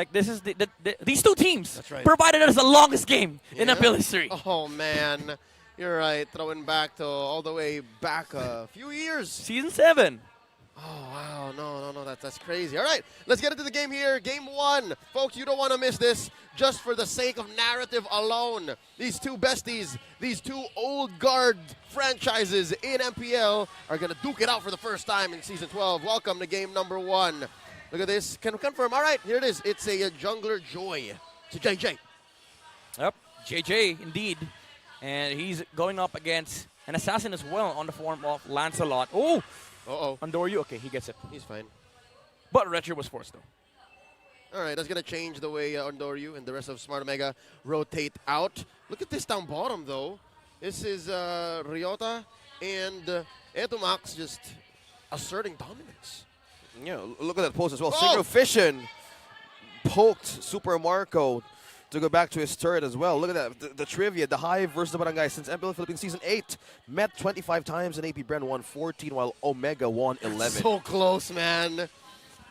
Like this is these two teams That's right. provided us the longest game in Yeah. MPL history. Oh, man. You're right. Throwing back to all the way back a few years. Season 7. Oh, wow. No. That's crazy. All right. Let's get into the game here. Game 1. Folks, you don't want to miss this just for the sake of narrative alone. These two besties, these two old guard franchises in MPL are going to duke it out for the first time in Season 12. Welcome to game number 1. Look at this. Can we confirm? All right. Here it is. It's a jungler Joy. It's a JJ. Yep, JJ indeed. And he's going up against an assassin as well on the form of Lancelot. Oh! Uh-oh. Andoryu, okay, he gets it. He's fine. But Retro was forced though. All right, that's going to change the way Andoryu and the rest of Smart Omega rotate out. Look at this down bottom, though. This is Ryota and Etumax just asserting dominance. Yeah, look at that post as well. Oh! Synchro Fission poked Super Marco to go back to his turret as well. Look at that. The trivia, the Hive versus the Barangay since MPL Philippines Season 8 met 25 times and AP BREN won 14 while Omega won 11. So close, man.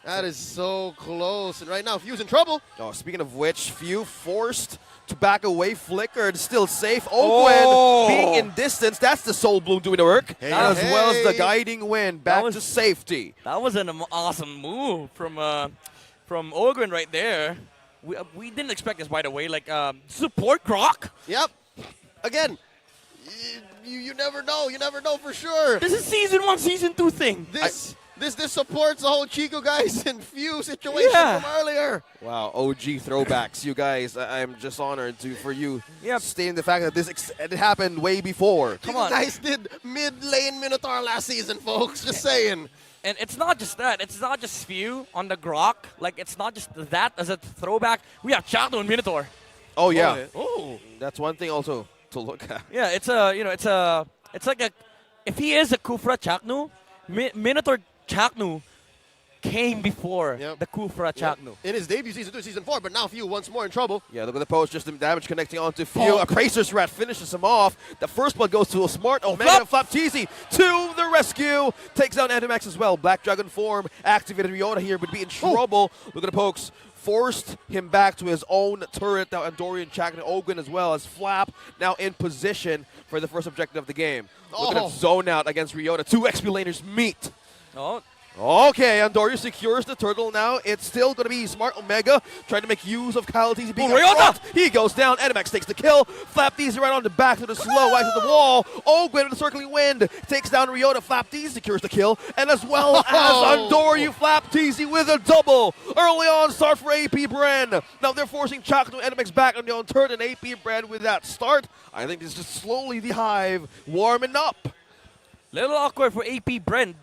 That is so close. And right now, Few's in trouble. Oh, speaking of which, Few forced to back away, flickered, still safe. Ogwen being in distance, that's the Soul Bloom doing the work. Hey, as well as the hey. guiding wind back to safety. That was an awesome move from Ogren right there. We didn't expect this, by the way. Like, support Grok? Yep. Again, you never know. You never know for sure. This is Season 1, Season 2 thing. This supports the whole Chico guys and Few situation from earlier. Wow, OG throwbacks, you guys. I'm just honored for you Yep. stating the fact that it happened way before. Come You on. guys did mid-lane Minotaur last season, folks. Just saying. And it's not just that. It's not just Few on the Grok. Like, it's not just that as a throwback. We have Chakno and Minotaur. Oh, yeah. Oh. That's one thing also to look at. Yeah, it's like a, if he is a Kufra Chaknu, Minotaur Chaknu came before the Kufra Chaknu. In his debut Season 2, Season 4, but now Few once more in trouble. Yeah, look at the post, just the damage connecting onto Few. A Kracer's Rat finishes him off. The first blood goes to a Smart Omega and Flapteezy to the rescue. Takes down Animax as well. Black Dragon form activated. Ryota here would be in trouble. Look at the pokes. Forced him back to his own turret. Now Andorian, Chak, and Ogwen as well as Flap now in position for the first objective of the game. Look at him zone out against Ryota. Two XP laners meet. Oh. Okay, Andoryu secures the turtle now. It's still going to be Smart Omega trying to make use of Kyle TZ being Ryota! He goes down. Animax takes the kill. Flapteezy right on the back to the slow right to the wall. Ogwen with the circling wind takes down Ryota. Flapteezy secures the kill. And as well as Andoryu, Flapteezy with a double. Early on start for AP BREN. Now they're forcing Chakno and Animax back on the own turret, and AP BREN with that start. I think this is just slowly the Hive warming up. Little awkward for AP BREN.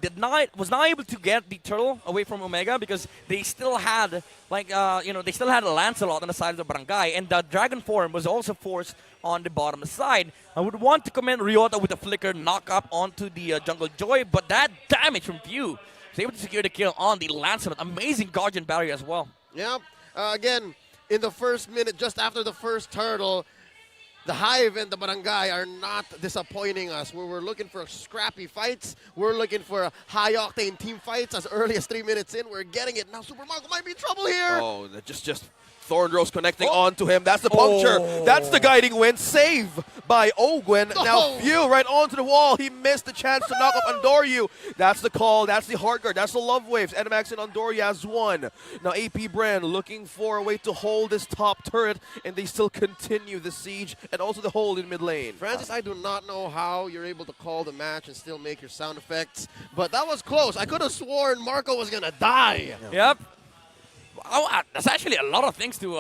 Was not able to get the turtle away from Omega because they still had they still had a Lancelot on the side of the barangay, and the dragon form was also forced on the bottom side. I would want to commend Ryota with a flicker knock up onto the jungle Joy, but that damage from Few was able to secure the kill on the Lancelot. Amazing Guardian barrier as well. Yeah. Again, in the first minute, just after the first turtle, the Hive and the Barangay are not disappointing us. We're looking for scrappy fights. We're looking for high-octane team fights as early as 3 minutes in. We're getting it. Now Super Marco might be in trouble here. Oh, just Thornrose connecting onto him. That's the puncture. That's the guiding wind. Save by Ogwen. Now Few right onto the wall. He missed the chance to knock up Andoryu. That's the call. That's the heart guard. That's the love waves. Animax and Andoryu has one. Now AP BREN looking for a way to hold this top turret, and they still continue the siege and also the hold in mid lane. Francis, I do not know how you're able to call the match and still make your sound effects, but that was close. I could have sworn Marco was going to die. Yep. There's actually a lot of things to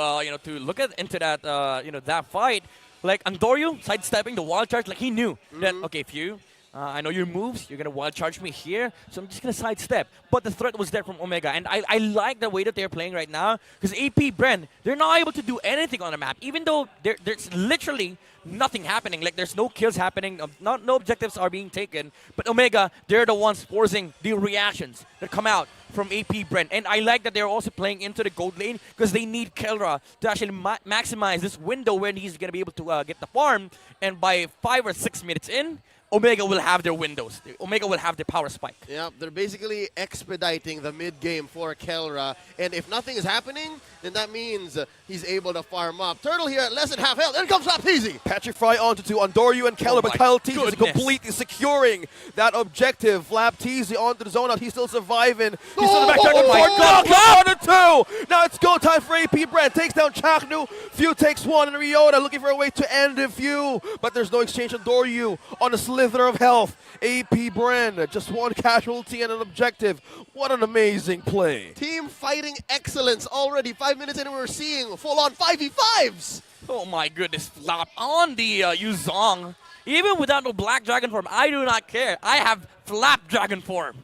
to look at into that that fight. Like Andoryu sidestepping the wild charge, like he knew that Few, I know your moves. You're gonna wild charge me here, so I'm just gonna sidestep. But the threat was there from Omega, and I like the way that they're playing right now because AP BREN, they're not able to do anything on the map, even though there's literally nothing happening. Like there's no kills happening, no objectives are being taken. But Omega, they're the ones forcing the reactions that come out from AP BREN. And I like that they're also playing into the gold lane because they need Kelra to actually maximize this window when he's going to be able to get the farm. And by 5 or 6 minutes in, Omega will have their windows. Omega will have their power spike. Yeah, they're basically expediting the mid game for Kelra, and if nothing is happening, then that means he's able to farm up. Turtle here at less than half health. There comes Flap Easy. Patrick Fry onto two on Doryu and Keller, but my Kyle Teasy is goodness. completely securing that objective. Flap Teasy onto the zone out. He's still surviving. He's still in the back. Oh my God! 1 2. Now it's go time for AP BREN. Takes down Chaknu. Few takes one, and Ryota looking for a way to end a few, but there's no exchange on Doryu on a slither of health. AP BREN, just one casualty and an objective. What an amazing play. Team fighting excellence already. 5 minutes in, and we're seeing full-on 5v5s. Oh my goodness, Flap on the Yuzong. Even without no Black Dragon form, I do not care. I have Flap Dragon form.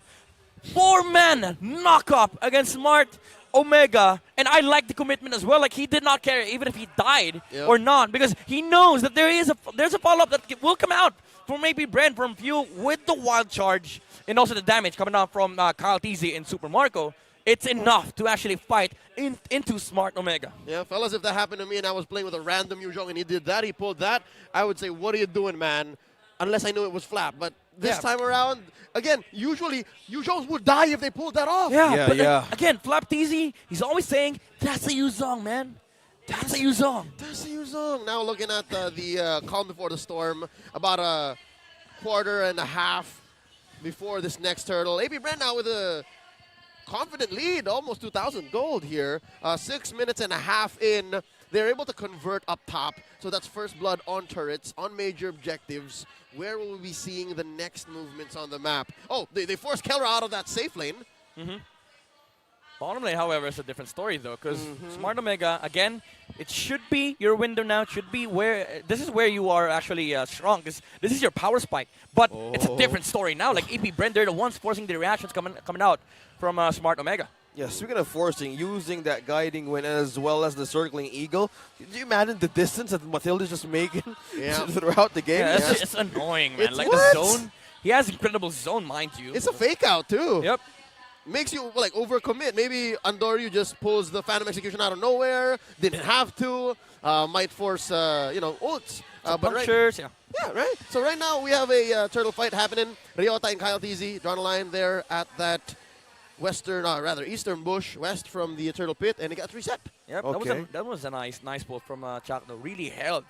4-man knock-up against Smart Omega, and I like the commitment as well. Like, he did not care even if he died or not, because he knows that there's a follow-up that will come out from maybe BREN from Few with the wild charge and also the damage coming out from Kyle Teasy and Super Marco. It's enough to actually fight into Smart Omega. Yeah, fellas, if that happened to me and I was playing with a random Yuzhong and he did that, he pulled that, I would say, what are you doing, man? Unless I knew it was Flap. But this time around, again, usually Yuzhongs would die if they pulled that off. Yeah. Again, Flap Teasy, he's always saying, that's a Yuzong, man. That's a Yuzong. That's a Yuzhong. Now looking at the calm before the storm, about a quarter and a half before this next turtle. AP BREN now with a confident lead, almost 2,000 gold here. 6 minutes and a half in. They're able to convert up top. So that's first blood on turrets, on major objectives. Where will we be seeing the next movements on the map? Oh, they forced Keller out of that safe lane. Bottom lane, however, is a different story, though, because Smart Omega, again, it should be your window now. It should be where, this is where you are actually strong. This is your power spike. But it's a different story now. Like, AP BREN, they're the ones forcing the reactions coming out from Smart Omega. Yeah, speaking of forcing, using that guiding wind as well as the circling eagle, did you imagine the distance that Matilda's just making throughout the game? Yeah, it's annoying, man. It's Like, what? the zone, he has incredible zone, mind you. It's a fake out, too. Yep. Makes you like overcommit. Maybe Andoryu just pulls the Phantom Execution out of nowhere. Didn't have to. Might force ults. But Punctures, yeah, right. So right now we have a turtle fight happening. Ryota and Kyle Teasy drawn a line there at that eastern bush west from the turtle pit, and it got reset. Yep. Okay. That was a nice pull from Chakno. Really held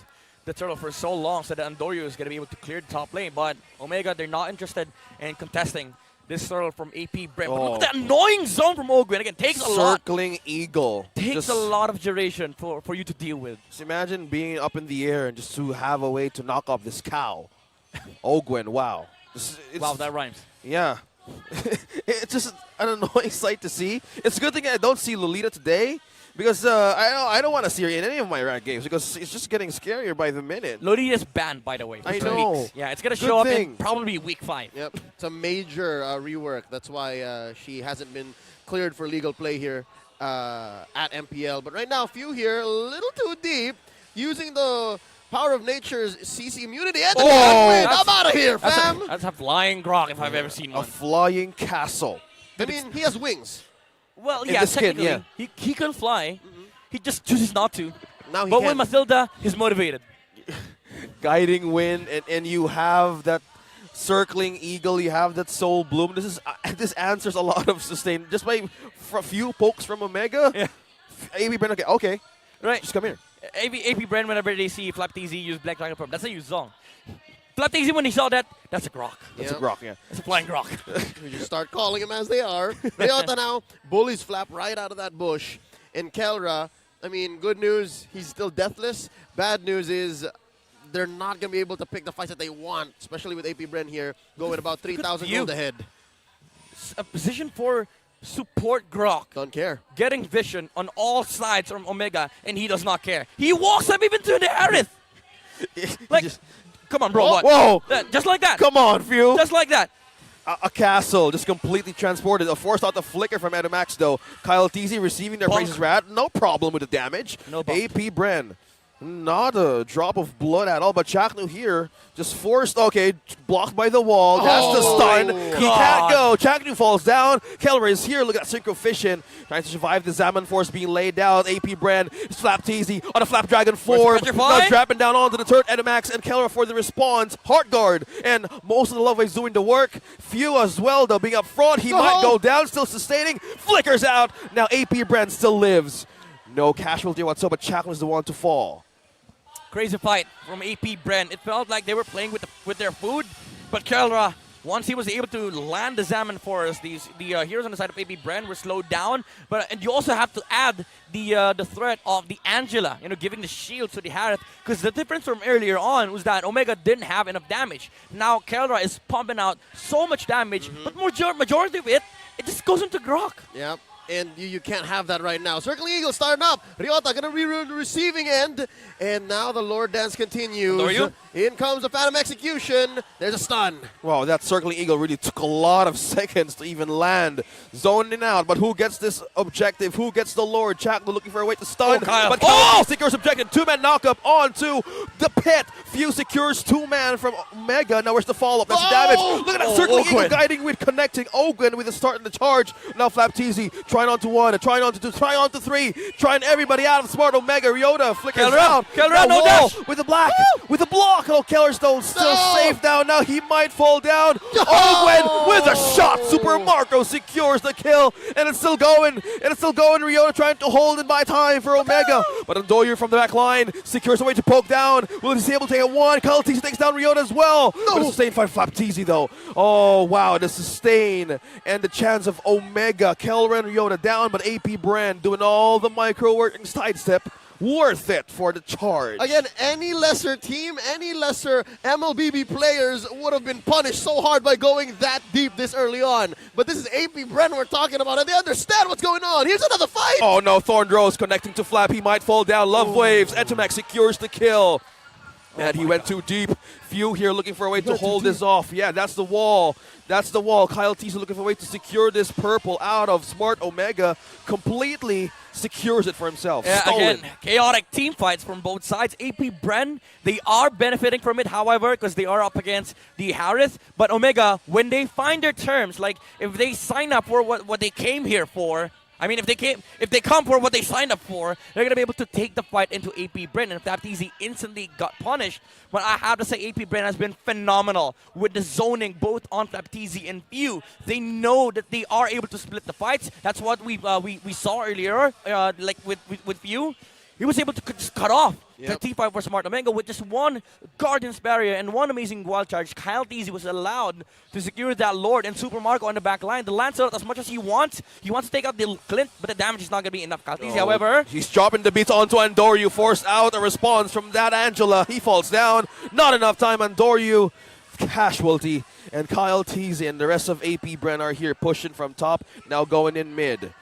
the turtle for so long, so that Andoryu is going to be able to clear the top lane. But Omega, they're not interested in contesting this turtle from AP BREN. But look at that annoying zone from Ogwin. Again, takes a lot. Circling eagle. Takes a lot of duration for you to deal with. Just imagine being up in the air and just to have a way to knock off this cow. Ogwen, wow. Wow, that rhymes. Yeah. It's just an annoying sight to see. It's a good thing I don't see Lolita today, because I don't want to see her in any of my ranked games, because it's just getting scarier by the minute. Lodi is banned, by the way. For I 2 know. weeks. Yeah, it's going to Good show up thing. in probably week 5. Yep, it's a major rework. That's why she hasn't been cleared for legal play here at MPL. But right now, Few here, a little too deep, using the power of nature's CC immunity. And I'm out of here, fam. That's a flying grok if I've ever seen A one. flying castle. I mean, he has wings. Well, in yeah, the skin, technically, he can fly. He just chooses not to. Now he But can. with Matilda, he's motivated. Guiding wind, and you have that circling eagle, you have that soul bloom. This answers a lot of sustain. Just by a few pokes from Omega. Yeah. AB BREN, okay, Right. just come here. AP BREN, whenever they see Flap Teasy use Black Dragon form, that's a Yuzong. Flap Teasy, when he saw that, that's a grok. That's a Yep. grok, yeah. That's a flying grok. We just start calling him as they are. Ryota now bullies Flap right out of that bush. And Kelra, I mean, good news, he's still deathless. Bad news is they're not going to be able to pick the fights that they want, especially with AP BREN here, going about 3,000 you. gold ahead. A position for support grok. Don't care. Getting vision on all sides from Omega, and he does not care. He walks up even to the Aerith. Like, come on, bro. What? Whoa! Just like that. Come on, Few. Just like that. A castle just completely transported. Forced out the flicker from Edamax, though. Kyle Teasy receiving their Bonk. praises rat. No problem with the damage. No bump. AP BREN Not a drop of blood at all, but Chaknu here just forced. Okay, blocked by the wall. That's the stun. He can't go. Chaknu falls down. Keller is here. Look at that Synchro Fission. Trying to survive the Zaman Force being laid down. AP BREN, Slap Teasy on a Flap Dragon form. Now dropping down onto the turret. Edamax and Keller for the response. Heart Guard. And most of the Love Waves doing the work. Few as well, though, being up front. He might go down. Still sustaining. Flickers out. Now AP BREN still lives. No casualty whatsoever, but Chaknu is the one to fall. Crazy fight from AP BREN. It felt like they were playing with their food, but Kelra, once he was able to land the Zaman Force, the heroes on the side of AP BREN were slowed down. And you also have to add the threat of the Angela, giving the shield to the Harith, because the difference from earlier on was that Omega didn't have enough damage. Now Kelra is pumping out so much damage, but majority of it just goes into Grok. Yep. And you can't have that right now. Circling Eagle starting up. Ryota going to be the receiving end. And now the Lord Dance continues. In comes the Phantom Execution. There's a stun. Wow, that Circling Eagle really took a lot of seconds to even land. Zoning out, but who gets this objective? Who gets the Lord? Chaknu looking for a way to stun. But Kyle secures objective. Two-man knockup onto the pit. Few secures two-man from Omega. Now where's the follow-up? That's damage. Look at that Circling Eagle guiding with connecting Ogwen with the start in the charge. Now Flap Teasy trying on to one, trying on to two, trying on to three, trying everybody out of Smart Omega. Ryota flickers out. Keller no dash. With the black, with the block. Oh, Kellerstone still safe down. Now he might fall down. Ogwen with a shot. Super Marco secures the kill, and it's still going. Ryota trying to hold and buy time for Omega, but Andoyu from the back line secures a way to poke down. Will he be able to take a one? Kyle Teasy takes down Ryota as well. But a sustain fight Flap Teasy though. Oh wow, the sustain and the chance of Omega. Keller and Ryota down, but AP BREN doing all the micro working sidestep. Worth it for the charge. Again, any lesser team, any lesser MLBB players would have been punished so hard by going that deep this early on. But this is AP BREN we're talking about, and they understand what's going on. Here's another fight. Oh no, Thorndrose connecting to Flap. He might fall down. Love Waves. Etomax secures the kill. And he went too deep. Few here looking for a way to hold this off. Yeah, that's the wall. That's the wall. Kyle Teasy looking for a way to secure this purple out of Smart Omega. Completely secures it for himself. Yeah, again, chaotic team fights from both sides. AP BREN, they are benefiting from it, however, because they are up against the Harith. But Omega, when they find their terms, like if they sign up for what they came here for, I mean, if they come for what they signed up for, they're gonna be able to take the fight into AP BREN, and Flap Teasy instantly got punished. But I have to say, AP BREN has been phenomenal with the zoning both on Flap Teasy and Few. They know that they are able to split the fights. That's what we saw earlier, like with Few. He was able to just cut off the T5 for Smart Omega with just one Guardian's Barrier and one amazing wild charge. Kyle Teasy was allowed to secure that Lord and Super Marco on the back line. The Lancelot, as much as he wants to take out the Clint, but the damage is not going to be enough. Kyle Teasy, however, he's dropping the beats onto Andoryu, forced out a response from that Angela. He falls down. Not enough time. Andoryu, casualty. And Kyle Teasy and the rest of AP BREN are here pushing from top, now going in mid.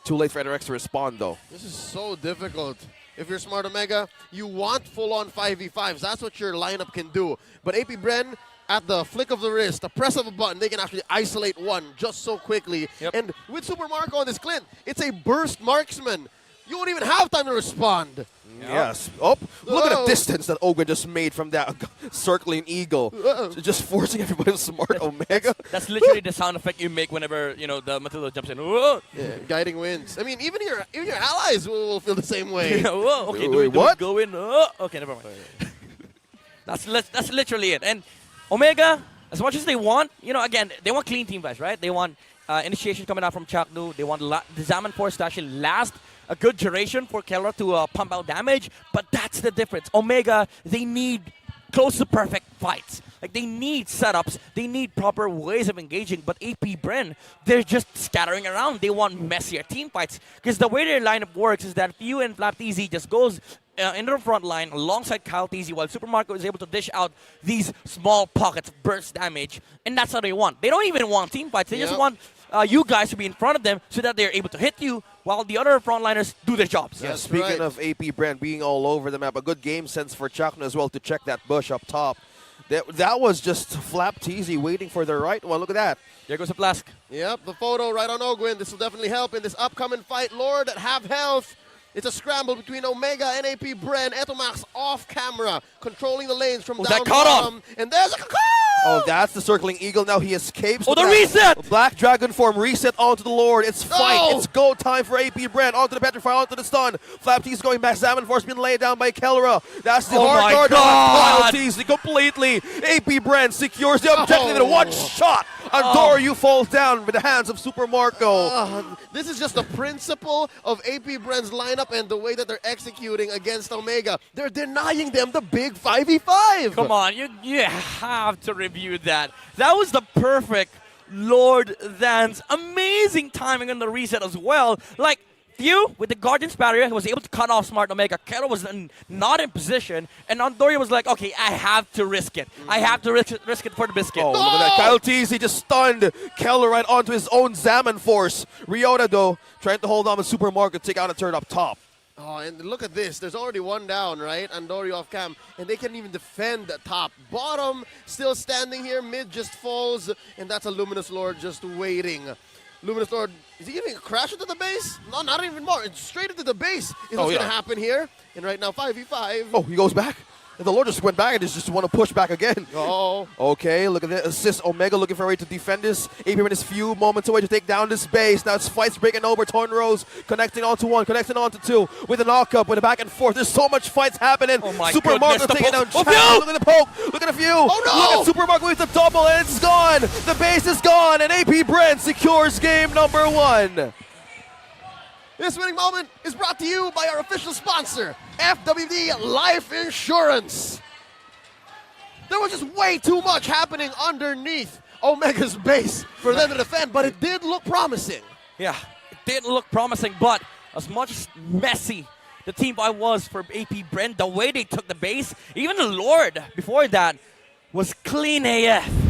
Too late for NRX to respond, though. This is so difficult. If you're Smart Omega, you want full-on 5v5s. That's what your lineup can do. But AP BREN, at the flick of the wrist, the press of a button, they can actually isolate one just so quickly. And with Super Marco on this Clint, it's a burst marksman. You won't even have time to respond. Yes. Oh, look at the distance that Ogwen just made from that circling eagle. Just forcing everybody to Smart Omega. That's literally the sound effect you make whenever the Matilda jumps in. Whoa. Yeah, guiding winds. I mean, even your allies will feel the same way. Whoa. Okay, Wait, what? Go in. Okay, never mind. That's literally it. And Omega, as much as they want, again, they want clean team fights, right? They want initiation coming out from Chaknu. They want the Zaman Force to actually last a good duration for Keller to pump out damage, but that's the difference. Omega, they need close to perfect fights. Like, they need setups, they need proper ways of engaging, but AP BREN, they're just scattering around. They want messier team fights, because the way their lineup works is that Few and Flap Teasy just goes into the front line alongside Kyle Teasy, while Super Marco is able to dish out these small pockets of burst damage, and that's what they want. They don't even want team fights, they just want you guys to be in front of them so that they're able to hit you while the other frontliners do their jobs. Yeah, speaking of AP BREN being all over the map, a good game sense for Chaknu as well to check that bush up top. That was just Flap Teasy waiting for the right one. Look at that. There goes a flask. Yep, the photo right on Ogwen. This will definitely help in this upcoming fight. Lord at half health. It's a scramble between Omega and AP BREN. Etomax off camera, controlling the lanes from down that cut off. bottom. And there's a Oh, that's the circling eagle. Now he escapes. Oh, Look the at that. reset! Black Dragon form reset onto the Lord. It's fight. No! It's go time for AP BREN. Onto the Petrify, onto the stun. Flap T's going back. Salmon Force being laid down by Kelra. That's the Oh hard my guard God! on Kyle Teasley completely. AP BREN secures the objective in one shot. And Doryu falls down with the hands of Super Marco. This is just the principle of AP BREN's lineup and the way that they're executing against Omega. They're denying them the big 5v5. Come on, you have to review that. That was the perfect Lord Dance. Amazing timing on the reset as well. Like, Few, with the Guardian's barrier, was able to cut off Smart Omega. Kero was not in position, and Andoria was like, okay, I have to risk it. I have to risk it for the biscuit. Oh, look at that. Kyle Teasy just stunned Keller right onto his own Zaman Force. Ryota, though, trying to hold on with Super Marco to take out a turn up top. Oh, and look at this. There's already one down, right? Andori off cam, and they can't even defend the top. Bottom still standing here. Mid just falls, and that's a Luminous Lord just waiting. Luminous Lord, is he giving a crash into the base? No, not even more. It's straight into the base is what's going to happen here. And right now, 5v5. Oh, he goes back. And the Lord just went back and just want to push back again. Oh. Okay, look at that. Assist Omega looking for a way to defend this. AP is few moments away to take down this base. Now it's fights breaking over. Torn Rose connecting onto one, connecting onto two. With a knockup, with a back and forth. There's so much fights happening. Oh my Super goodness, Marco the taking down poke. Chad. Oh, Look at the poke. Look at the few. Oh, no. Look at Super Marco with the double, and it's gone. The base is gone, and AP BREN secures game number 1. This winning moment is brought to you by our official sponsor, FWD Life Insurance. There was just way too much happening underneath Omega's base for them to defend, but it did look promising. Yeah, it didn't look promising, but as much as messy the team fight was for AP BREN, the way they took the base, even the Lord before that was clean AF.